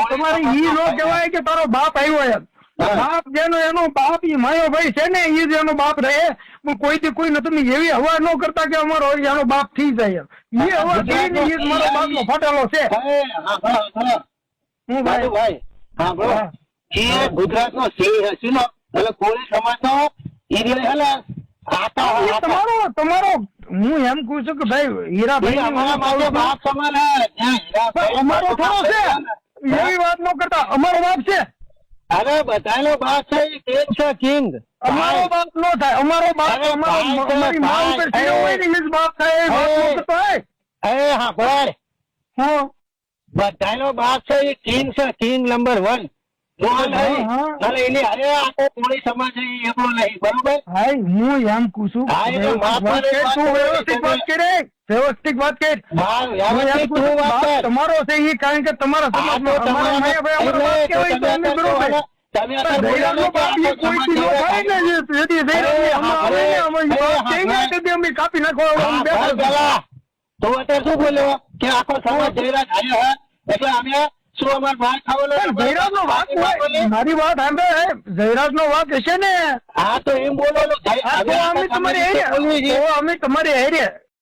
તમારે ઈ નો કહેવાય કે તારો બાપ આવ્યો એમ. બાપ જેનો એનો બાપ ઈ માયો ભાઈ છે ને ઈ જ એનો બાપ રહે. કોઈથી કોઈ ન તમે એવી હવા ન કરતા કે અમારો એનો બાપ થઈ જાય એમ. ઈ હવા કરીને ઈ જ મારો બાપનો ફાટેલો છે. હું ભાઈ હા બરો એ ગુજરાતનો સિંહ એટલે કોળી સમાજનો ઈ રે હલે તમારો હું એમ કહું છું કે ભાઈ હીરાભાઈ અમારા બાપ સમાન અમારો થોડો છે એવી વાત ન કરતા. અમારો બાપ છે. અરે બધાનો બાપ છે કિંગ છે કિંગ. અમારો બાપ નો થાય. અમારો બાપ અમારી મા ઉપર થયો હોય ને એ જ બાપ થાય. એ વાત ન કરતો હોય. હા બરાબર. હા બધાનો બાપ છે એ કિંગ છે કિંગ નંબર 1. એની અરે આખો કોળી સમાજ છે એટલો નહીં બરોબર. ભાઈ હું એમ કહું છું વ્યવસ્થિત વાત કરે. વ્યવસ્થિત વાત કર. તમારો છે એ કારણ કે તમારા સમાજમાં કાપી નાખો. તો અત્યારે શું બોલ્યો કે આખો સમાજ જયરાજ આવ્યો હે એટલે અમે શું અમાર ભાઈ ખાવાનો જયરાજ નો વાક મારી વાત સાંભળે. જયરાજ નો વાક હશે ને. હા તો એમ બોલો અમે તમારી હેરે